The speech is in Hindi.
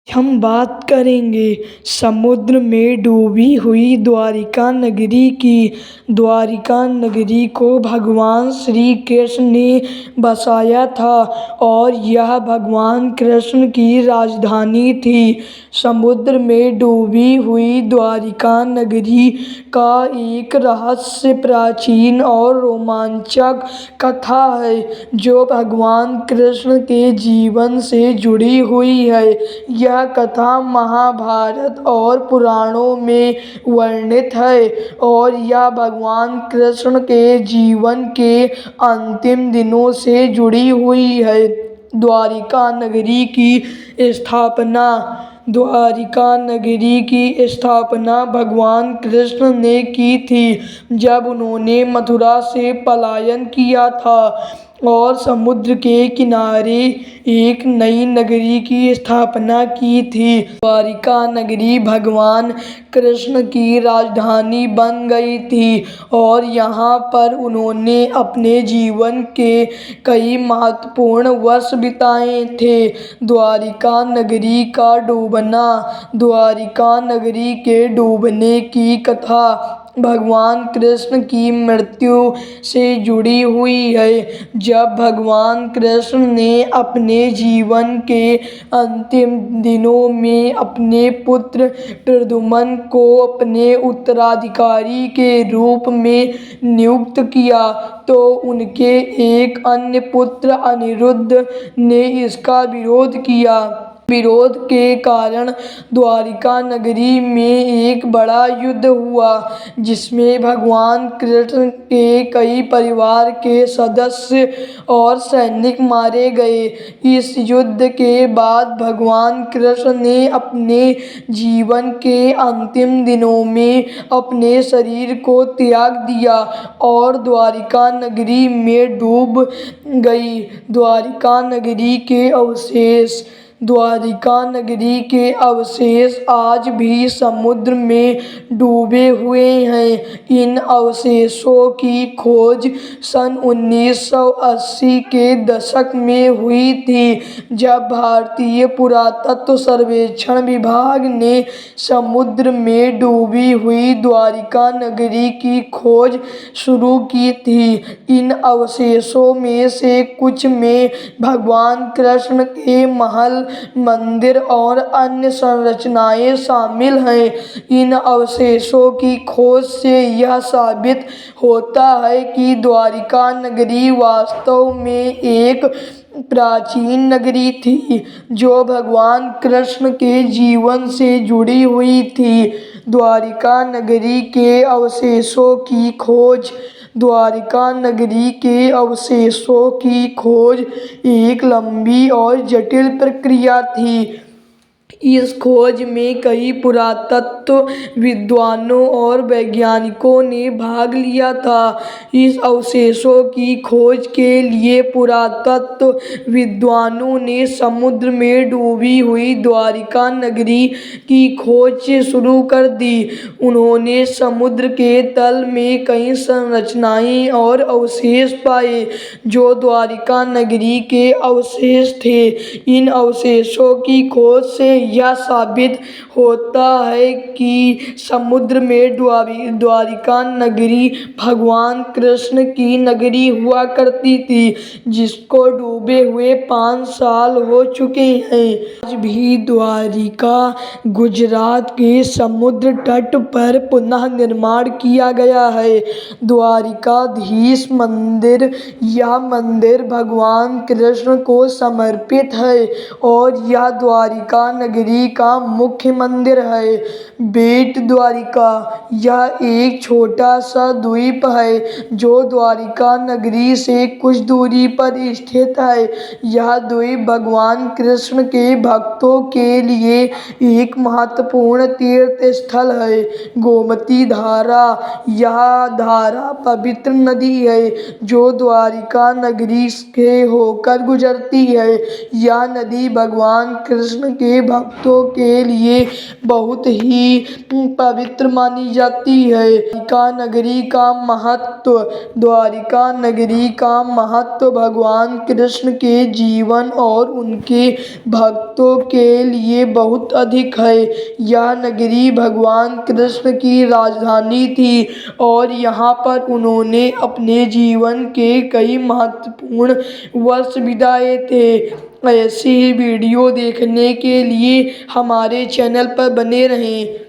हम बात करेंगे समुद्र में डूबी हुई द्वारिका नगरी की। द्वारिका नगरी को भगवान श्री कृष्ण ने बसाया था और यह भगवान कृष्ण की राजधानी थी। समुद्र में डूबी हुई द्वारिका नगरी का एक रहस्य प्राचीन और रोमांचक कथा है जो भगवान कृष्ण के जीवन से जुड़ी हुई है। यह कथा महाभारत और पुराणों में वर्णित है और यह भगवान कृष्ण के जीवन के अंतिम दिनों से जुड़ी हुई है। द्वारिका नगरी की स्थापना द्वारिका नगरी की स्थापना भगवान कृष्ण ने की थी जब उन्होंने मथुरा से पलायन किया था और समुद्र के किनारे एक नई नगरी की स्थापना की थी। द्वारिका नगरी भगवान कृष्ण की राजधानी बन गई थी और यहाँ पर उन्होंने अपने जीवन के कई महत्वपूर्ण वर्ष बिताए थे। द्वारिका नगरी का डूबना द्वारिका नगरी के डूबने की कथा भगवान कृष्ण की मृत्यु से जुड़ी हुई है। जब भगवान कृष्ण ने अपने जीवन के अंतिम दिनों में अपने पुत्र प्रद्युम्न को अपने उत्तराधिकारी के रूप में नियुक्त किया तो उनके एक अन्य पुत्र अनिरुद्ध ने इसका विरोध किया। विरोध के कारण द्वारिका नगरी में एक बड़ा युद्ध हुआ जिसमें भगवान कृष्ण के कई परिवार के सदस्य और सैनिक मारे गए। इस युद्ध के बाद भगवान कृष्ण ने अपने जीवन के अंतिम दिनों में अपने शरीर को त्याग दिया और द्वारिका नगरी में डूब गई। द्वारिका नगरी के अवशेष आज भी समुद्र में डूबे हुए हैं। इन अवशेषों की खोज सन 1980 के दशक में हुई थी जब भारतीय पुरातत्व सर्वेक्षण विभाग ने समुद्र में डूबी हुई द्वारिका नगरी की खोज शुरू की थी। इन अवशेषों में से कुछ में भगवान कृष्ण के महल, मंदिर और अन्य संरचनाएं शामिल हैं। इन अवशेषों की खोज से यह साबित होता है कि द्वारिका नगरी वास्तव में एक प्राचीन नगरी थी जो भगवान कृष्ण के जीवन से जुड़ी हुई थी। द्वारिका नगरी के अवशेषों की खोज द्वारिका नगरी के अवशेषों की खोज एक लंबी और जटिल प्रक्रिया थी। इस खोज में कई पुरातत्व विद्वानों और वैज्ञानिकों ने भाग लिया था। इस अवशेषों की खोज के लिए पुरातत्व विद्वानों ने समुद्र में डूबी हुई द्वारिका नगरी की खोज शुरू कर दी। उन्होंने समुद्र के तल में कई संरचनाएं और अवशेष पाए जो द्वारिका नगरी के अवशेष थे। इन अवशेषों की खोज से यह साबित होता है कि समुद्र में द्वारिका नगरी भगवान कृष्ण की नगरी हुआ करती थी जिसको डूबे हुए 5 साल हो चुके हैं। आज भी द्वारिका गुजरात के समुद्र तट पर पुनः निर्माण किया गया है। द्वारिकाधीश मंदिर यह मंदिर भगवान कृष्ण को समर्पित है और यह द्वारिका नगरी का मुख्य मंदिर है। बेट द्वारिका यह एक छोटा सा द्वीप है जो द्वारिका नगरी से कुछ दूरी पर स्थित है। यह द्वीप भगवान कृष्ण के भक्तों के लिए एक महत्वपूर्ण तीर्थ स्थल है। गोमती धारा यह धारा पवित्र नदी है जो द्वारिका नगरी से होकर गुजरती है। यह नदी भगवान कृष्ण के भक्तों के लिए बहुत ही पवित्र मानी जाती है। द्वारिका नगरी का महत्व। द्वारिका नगरी का महत्व भगवान कृष्ण के जीवन और उनके भक्तों के लिए बहुत अधिक है। यह नगरी भगवान कृष्ण की राजधानी थी और यहाँ पर उन्होंने अपने जीवन के कई महत्वपूर्ण वर्ष बिताए थे। ऐसी ही वीडियो देखने के लिए हमारे चैनल पर बने रहें।